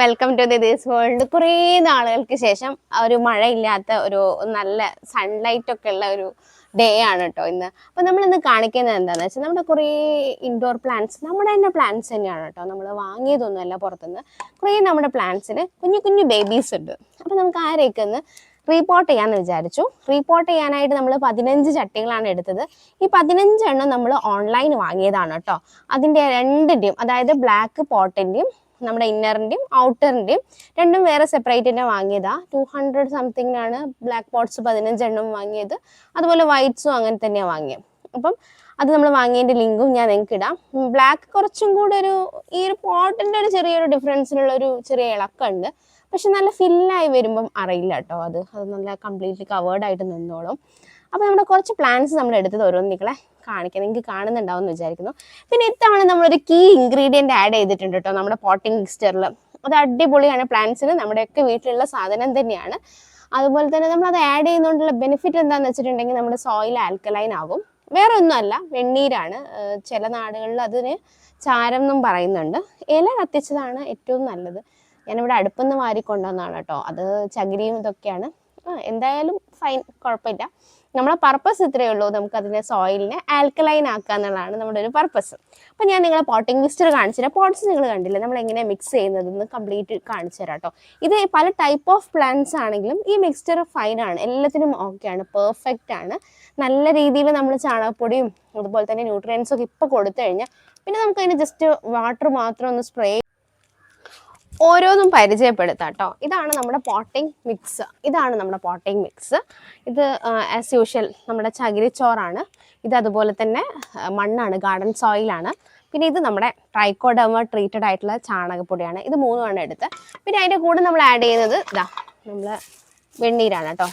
Welcome to this world. കുറേ നാളുകൾക്ക് ശേഷം ഒരു മഴയില്ലാത്ത ഒരു നല്ല സൺലൈറ്റ് ഒക്കെ ഉള്ള ഒരു ഡേ ആണ് കേട്ടോ ഇന്ന്. അപ്പോൾ നമ്മൾ ഇന്ന് കാണിക്കുന്നത് എന്താണെന്ന് വെച്ചാൽ നമ്മുടെ കുറേ ഇൻഡോർ പ്ലാന്റ്സ്, നമ്മുടെ തന്നെ പ്ലാന്റ്സ് തന്നെയാണ് കേട്ടോ, നമ്മൾ വാങ്ങിയതൊന്നുമല്ല പുറത്തുനിന്ന്. കുറേ നമ്മുടെ പ്ലാന്റ്സിന് കുഞ്ഞു കുഞ്ഞു ബേബീസ് ഉണ്ട്. അപ്പോൾ നമുക്ക് ആരെയൊക്കെ ഒന്ന് റീപോർട്ട് ചെയ്യാമെന്ന് വിചാരിച്ചു. റീപോർട്ട് ചെയ്യാനായിട്ട് നമ്മൾ 15 ചട്ടികളാണ് എടുത്തത്. ഈ 15 എണ്ണം നമ്മൾ ഓൺലൈൻ വാങ്ങിയതാണ് കേട്ടോ. അതിൻ്റെ രണ്ടിൻ്റെയും, അതായത് ബ്ലാക്ക് പോട്ടിൻ്റെയും നമ്മുടെ ഇന്നറിൻ്റെയും ഔട്ടറിൻ്റെയും രണ്ടും വേറെ സെപ്പറേറ്റ് തന്നെ വാങ്ങിയതാ. 200 സംതിങ്ങിനാണ് ബ്ലാക്ക് പോട്ട്സ് 15 എണ്ണം വാങ്ങിയത്. അതുപോലെ വൈറ്റ്സും അങ്ങനെ തന്നെയാണ് വാങ്ങിയത്. അപ്പം അത് നമ്മൾ വാങ്ങിയതിൻ്റെ ലിങ്കും ഞാൻ നിങ്ങൾക്ക് ഇടാം. ബ്ലാക്ക് കുറച്ചും കൂടെ ഈ ഒരു പോട്ടിൻ്റെ ഒരു ചെറിയൊരു ഡിഫറൻസിനുള്ള ഒരു ചെറിയ ഇളക്കമുണ്ട്. പക്ഷെ നല്ല ഫില്ലായി വരുമ്പം അറിയില്ല കേട്ടോ, അത് നല്ല കംപ്ലീറ്റ്ലി കവേർഡ് ആയിട്ട് നിന്നോളും. അപ്പോൾ നമ്മുടെ കുറച്ച് പ്ലാന്റ്സ് നമ്മൾ എടുത്തത് ഓരോന്ന് നിങ്ങളെ കാണിക്കാം, നിങ്ങൾക്ക് കാണുന്നുണ്ടാവും എന്ന് വിചാരിക്കുന്നു. പിന്നെ ഇത്തവണ നമ്മളൊരു കീ ഇൻഗ്രീഡിയൻറ്റ് ആഡ് ചെയ്തിട്ടുണ്ട് കേട്ടോ നമ്മുടെ പോട്ടിംഗ് മിക്സ്ചറിൽ. അത് അടിപൊളിയാണ്, പ്ലാന്റ്സിന് നമ്മുടെയൊക്കെ വീട്ടിലുള്ള സാധനം തന്നെയാണ്. അതുപോലെ തന്നെ നമ്മളത് ആഡ് ചെയ്യുന്നതുകൊണ്ടുള്ള ബെനിഫിറ്റ് എന്താണെന്ന് വെച്ചിട്ടുണ്ടെങ്കിൽ നമ്മുടെ സോയിൽ ആൽക്കലൈൻ ആകും. വേറെ ഒന്നുമല്ല, വെണ്ണീരാണ്. ചില നാടുകളിൽ അതിന് ചാരം എന്നും പറയുന്നുണ്ട്. ഇല കത്തിച്ചതാണ് ഏറ്റവും നല്ലത്. ഞാനിവിടെ അടുപ്പൊന്ന് വാരിക്കൊണ്ടുവന്നതാണ് കേട്ടോ. അത് ചകിരിയും ഇതൊക്കെയാണ്. എന്തായാലും ഫൈൻ, കുഴപ്പമില്ല. നമ്മളെ പർപ്പസ് ഇത്രയേ ഉള്ളൂ, നമുക്കതിനെ സോയിലിനെ ആൽക്കലൈൻ ആക്കുക എന്നുള്ളതാണ് നമ്മുടെ ഒരു പർപ്പസ്. അപ്പം ഞാൻ നിങ്ങളെ പോട്ടിംഗ് മിക്സ്ചർ കാണിച്ചുതരാം. പോട്ട്സ് നിങ്ങൾ കണ്ടില്ല, നമ്മൾ എങ്ങനെ മിക്സ് ചെയ്യുന്നതെന്ന് കംപ്ലീറ്റ് കാണിച്ചു തരാം കേട്ടോ. ഇത് പല ടൈപ്പ് ഓഫ് പ്ലാന്റ്സ് ആണെങ്കിലും ഈ മിക്സ്ചർ ഫൈനാണ്, എല്ലാത്തിനും ഓക്കെയാണ്, പെർഫെക്റ്റ് ആണ്. നല്ല രീതിയിൽ നമ്മൾ ചാണകപ്പൊടിയും അതുപോലെ തന്നെ ന്യൂട്രിയൻസും ഒക്കെ ഇപ്പോൾ കൊടുത്തു കഴിഞ്ഞാൽ പിന്നെ നമുക്കതിന് ജസ്റ്റ് വാട്ടർ മാത്രം ഒന്ന് സ്പ്രേ ഓരോന്നും പരിചയപ്പെടുത്താം കേട്ടോ. ഇതാണ് നമ്മുടെ പോട്ടിംഗ് മിക്സ്. ഇത് ആസ് യൂഷ്വൽ നമ്മുടെ ചകിരിച്ചോറാണ്. ഇത് അതുപോലെ തന്നെ മണ്ണാണ്, ഗാർഡൻ സോയിലാണ്. പിന്നെ ഇത് നമ്മുടെ ട്രൈക്കോഡെർമ ട്രീറ്റഡ് ആയിട്ടുള്ള ചാണകപ്പൊടിയാണ്. ഇത് മൂന്നുമാണ് എടുത്ത്. പിന്നെ അതിൻ്റെ കൂടെ നമ്മൾ ആഡ് ചെയ്യുന്നത് നമ്മൾ വെണ്ണീരാണ് കേട്ടോ,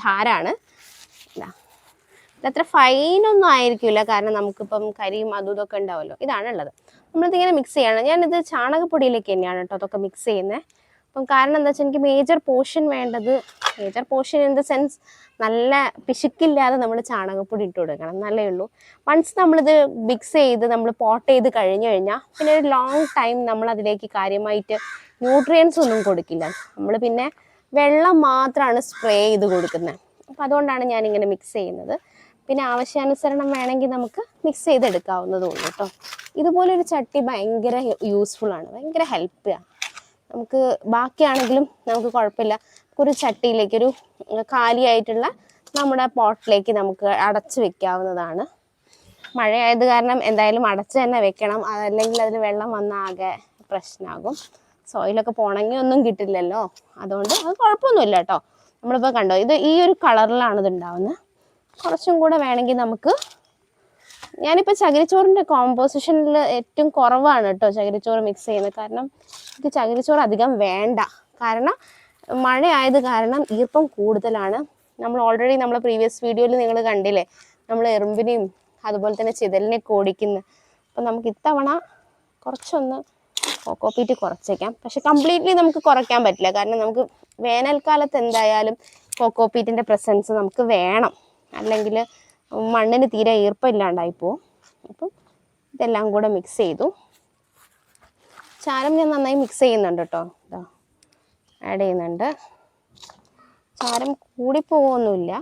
ചാരാണ്. ഇതത്ര ഫൈനൊന്നും ആയിരിക്കില്ല, കാരണം നമുക്കിപ്പം കരിയും അതും ഇതൊക്കെ ഉണ്ടാവുമല്ലോ. ഇതാണുള്ളത്. നമ്മളിതിങ്ങനെ മിക്സ് ചെയ്യണം. ഞാനിത് ചാണകപ്പൊടിയിലേക്ക് തന്നെയാണ് കേട്ടോ അതൊക്കെ മിക്സ് ചെയ്യുന്നത്. അപ്പം കാരണം എന്താ വെച്ചാൽ എനിക്ക് major portion in the sense നല്ല പിശുക്കില്ലാതെ നമ്മൾ ചാണകപ്പൊടി ഇട്ട് കൊടുക്കണം, നല്ലേ ഉള്ളൂ. വൺസ് നമ്മളിത് മിക്സ് ചെയ്ത് നമ്മൾ പോട്ട് ചെയ്ത് കഴിഞ്ഞ് കഴിഞ്ഞാൽ പിന്നെ ഒരു ലോങ് ടൈം നമ്മൾ അതിലേക്ക് കാര്യമായിട്ട് ന്യൂട്രിയൻസ് ഒന്നും കൊടുക്കില്ല. നമ്മൾ പിന്നെ വെള്ളം മാത്രമാണ് സ്പ്രേ ചെയ്ത് കൊടുക്കുന്നത്. അപ്പം അതുകൊണ്ടാണ് ഞാനിങ്ങനെ മിക്സ് ചെയ്യുന്നത്. പിന്നെ ആവശ്യാനുസരണം വേണമെങ്കിൽ നമുക്ക് മിക്സ് ചെയ്തെടുക്കാവുന്നതേ ഉള്ളൂ കേട്ടോ. ഇതുപോലൊരു ചട്ടി ഭയങ്കര യൂസ്ഫുൾ ആണ്, ഭയങ്കര ഹെൽപ്പ് ചെയ്യാം നമുക്ക്. ബാക്കിയാണെങ്കിലും നമുക്ക് കുഴപ്പമില്ല. ഒരു ചട്ടിയിലേക്ക്, ഒരു കാലിയായിട്ടുള്ള നമ്മുടെ പോട്ടിലേക്ക് നമുക്ക് അടച്ച് വെക്കാവുന്നതാണ്. മഴയായത് കാരണം എന്തായാലും അടച്ച് തന്നെ വെക്കണം, അതല്ലെങ്കിൽ അതിൽ വെള്ളം വന്നാൽ ആകെ പ്രശ്നമാകും. സോയിലൊക്കെ പോണെങ്കിൽ ഒന്നും കിട്ടില്ലല്ലോ. അതുകൊണ്ട് അത് കുഴപ്പമൊന്നുമില്ല കേട്ടോ. നമ്മളിപ്പോൾ കണ്ടോ, ഇത് ഈ ഒരു കളറിലാണ് ഇത് ഉണ്ടാവുന്നത്. കുറച്ചും കൂടെ വേണമെങ്കിൽ നമുക്ക്, ഞാനിപ്പോൾ ചകിരിച്ചോറിൻ്റെ കോമ്പോസിഷനിൽ ഏറ്റവും കുറവാണ് കേട്ടോ ചകിരിച്ചോറ് മിക്സ് ചെയ്യുന്നത്. കാരണം എനിക്ക് ചകിരിച്ചോറ് അധികം വേണ്ട, കാരണം മഴയായത് കാരണം ഈർപ്പം കൂടുതലാണ്. നമ്മൾ ഓൾറെഡി നമ്മളെ പ്രീവിയസ് വീഡിയോയിൽ നിങ്ങൾ കണ്ടില്ലേ, നമ്മൾ എറുമ്പിനെയും അതുപോലെ തന്നെ ചിതലിനെയൊക്കെ ഓടിക്കുന്നു. അപ്പം നമുക്ക് ഇത്തവണ കുറച്ചൊന്ന് കോക്കോപ്പീറ്റ് കുറച്ചേക്കാം. പക്ഷെ കംപ്ലീറ്റ്ലി നമുക്ക് കുറയ്ക്കാൻ പറ്റില്ല, കാരണം നമുക്ക് വേനൽക്കാലത്ത് എന്തായാലും കോക്കോപ്പീറ്റിൻ്റെ പ്രസൻസ് നമുക്ക് വേണം, അല്ലെങ്കിൽ മണ്ണിന് തീരെ ഈർപ്പമില്ലാണ്ടായി പോവും. അപ്പം ഇതെല്ലാം കൂടെ മിക്സ് ചെയ്തു. ചാരം ഞാൻ നന്നായി മിക്സ് ചെയ്യുന്നുണ്ട് കേട്ടോ, ആഡ് ചെയ്യുന്നുണ്ട്. ചാരം കൂടിപ്പോവൊന്നുമില്ല.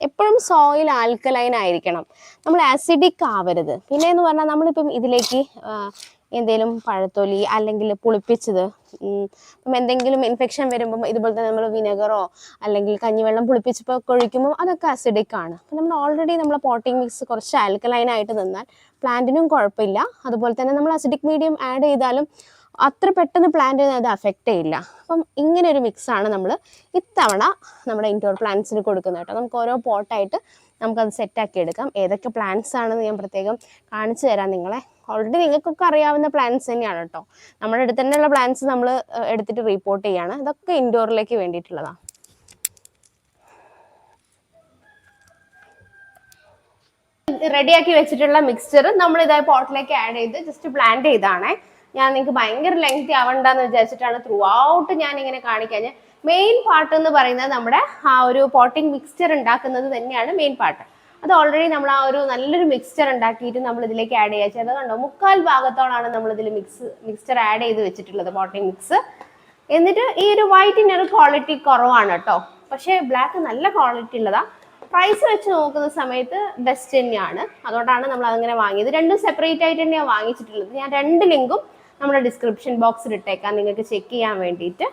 എപ്പോഴും സോയിൽ ആൽക്കലൈൻ ആയിരിക്കണം, നമ്മൾ ആസിഡിക് ആവരുത്. പിന്നെ എന്ന് പറഞ്ഞാൽ നമ്മളിപ്പം ഇതിലേക്ക് എന്തെങ്കിലും പഴത്തൊലി അല്ലെങ്കിൽ പുളിപ്പിച്ചത്, ഇപ്പം എന്തെങ്കിലും ഇൻഫെക്ഷൻ വരുമ്പം ഇതുപോലെ തന്നെ നമ്മൾ വിനെഗറോ അല്ലെങ്കിൽ കഞ്ഞിവെള്ളം പുളിപ്പിച്ചപ്പോൾ ഒഴിക്കുമ്പോൾ അതൊക്കെ അസിഡിക് ആണ്. അപ്പം നമ്മൾ ഓൾറെഡി നമ്മളെ പോട്ടിംഗ് മിക്സ് കുറച്ച് ആൽക്കലൈൻ ആയിട്ട് നിന്നാൽ പ്ലാന്റിനും കുഴപ്പമില്ല. അതുപോലെ തന്നെ നമ്മൾ അസിഡിക് മീഡിയം ആഡ് ചെയ്താലും അത്ര പെട്ടെന്ന് പ്ലാന്റിന് അത് അഫക്റ്റ് ചെയ്യില്ല. അപ്പം ഇങ്ങനെ ഒരു മിക്സാണ് നമ്മൾ ഇത്തവണ നമ്മുടെ ഇൻഡോർ പ്ലാന്റ്സിന് കൊടുക്കുന്നത് കേട്ടോ. നമുക്ക് ഓരോ പോട്ടായിട്ട് നമുക്കത് സെറ്റാക്കി എടുക്കാം. ഏതൊക്കെ പ്ലാന്റ്സ് ആണെന്ന് ഞാൻ പ്രത്യേകം കാണിച്ചു തരാം നിങ്ങളെ. ഓൾറെഡി നിങ്ങൾക്കൊക്കെ അറിയാവുന്ന പ്ലാന്റ്സ് തന്നെയാണ് കേട്ടോ. നമ്മുടെ അടുത്ത് തന്നെയുള്ള പ്ലാന്റ്സ് നമ്മൾ എടുത്തിട്ട് റിപ്പോർട്ട് ചെയ്യാണ്. ഇതൊക്കെ ഇൻഡോറിലേക്ക് വേണ്ടിയിട്ടുള്ളതാണ്. റെഡിയാക്കി വെച്ചിട്ടുള്ള മിക്സ്ചർ നമ്മൾ ഇതായി പോട്ടിലേക്ക് ആഡ് ചെയ്ത് ജസ്റ്റ് പ്ലാന്റ് ചെയ്താണേ. ഞാൻ നിങ്ങൾക്ക് ഭയങ്കര ലെങ്തി ആവണ്ടെന്ന് വിചാരിച്ചിട്ടാണ് ത്രൂ ഔട്ട് ഞാൻ ഇങ്ങനെ കാണിക്കാൻ. മെയിൻ പാർട്ട് എന്ന് പറയുന്നത് നമ്മുടെ ആ ഒരു പോട്ടിംഗ് മിക്സ്ചർ ഉണ്ടാക്കുന്നത് തന്നെയാണ് മെയിൻ പാർട്ട്. അത് ഓൾറെഡി നമ്മൾ ആ ഒരു നല്ലൊരു മിക്സ്ചർ ഉണ്ടാക്കിയിട്ട് നമ്മൾ ഇതിലേക്ക് ആഡ് ചെയ്യുക ചെയ്തത് കണ്ടോ, 3/4 ഭാഗത്തോളാണ് നമ്മൾ ഇതിൽ മിക്സ്ചർ ആഡ് ചെയ്ത് വെച്ചിട്ടുള്ളത്, പോട്ടിംഗ് മിക്സ്. എന്നിട്ട് ഈ ഒരു വൈറ്റിന് ഒരു ക്വാളിറ്റി കുറവാണ് കേട്ടോ, പക്ഷേ ബ്ലാക്ക് നല്ല ക്വാളിറ്റി ഉള്ളതാ. പ്രൈസ് വെച്ച് നോക്കുന്ന സമയത്ത് ബെസ്റ്റ് തന്നെയാണ്, അതുകൊണ്ടാണ് നമ്മൾ അതങ്ങനെ വാങ്ങിയത്. രണ്ടും സെപ്പറേറ്റ് ആയിട്ട് തന്നെയാണ് വാങ്ങിച്ചിട്ടുള്ളത്. ഞാൻ 2 ലിങ്കും നമ്മുടെ ഡിസ്ക്രിപ്ഷൻ ബോക്സിൽ ഇട്ടേക്കാം നിങ്ങൾക്ക് ചെക്ക് ചെയ്യാൻ വേണ്ടിയിട്ട്.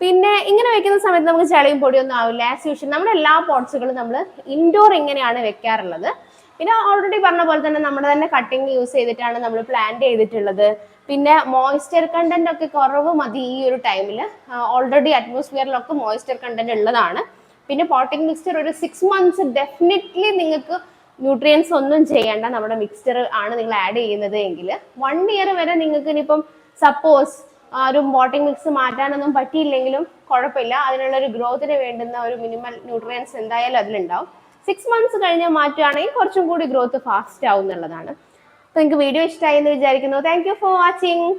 പിന്നെ ഇങ്ങനെ വെക്കുന്ന സമയത്ത് നമുക്ക് ചെളിയും പൊടിയൊന്നും ആവില്ല. ആസ് യൂഷ്വൽ നമ്മുടെ എല്ലാ പോട്ട്സുകളും നമ്മൾ ഇൻഡോർ ഇങ്ങനെയാണ് വെക്കാറുള്ളത്. പിന്നെ ഓൾറെഡി പറഞ്ഞ പോലെ തന്നെ നമ്മുടെ തന്നെ കട്ടിങ് യൂസ് ചെയ്തിട്ടാണ് നമ്മൾ പ്ലാന്റ് ചെയ്തിട്ടുള്ളത്. പിന്നെ മോയ്സ്ചർ കണ്ടന്റ് ഒക്കെ കുറവ് മതി ഈ ഒരു ടൈമിൽ. ഓൾറെഡി അറ്റ്മോസ്ഫിയറിലൊക്കെ മോയ്സ്ചർ കണ്ടന്റ് ഉള്ളതാണ്. പിന്നെ പോട്ടിംഗ് മിക്സ്ചർ ഒരു 6 months ഡെഫിനറ്റ്ലി നിങ്ങൾക്ക് ന്യൂട്രിയൻസ് ഒന്നും ചെയ്യേണ്ട, നമ്മുടെ മിക്സ്ചർ ആണ് നിങ്ങൾ ആഡ് ചെയ്യുന്നത് എങ്കിൽ 1 year വരെ നിങ്ങൾക്ക് ഇനിയിപ്പം സപ്പോസ് ഒരു പോട്ടിംഗ് മിക്സ് മാറ്റാനൊന്നും പറ്റിയില്ലെങ്കിലും കുഴപ്പമില്ല, അതിനുള്ള ഒരു ഗ്രോത്തിന് വേണ്ടുന്ന ഒരു മിനിമൽ ന്യൂട്രിയൻസ് എന്തായാലും അതിലുണ്ടാവും. 6 months കഴിഞ്ഞ് മാറ്റുകയാണെങ്കിൽ കുറച്ചും കൂടി ഗ്രോത്ത് ഫാസ്റ്റ് ആവും എന്നുള്ളതാണ്. അപ്പോൾ നിങ്ങൾക്ക് വീഡിയോ ഇഷ്ടമായി എന്ന് വിചാരിക്കുന്നു. Thank you for watching.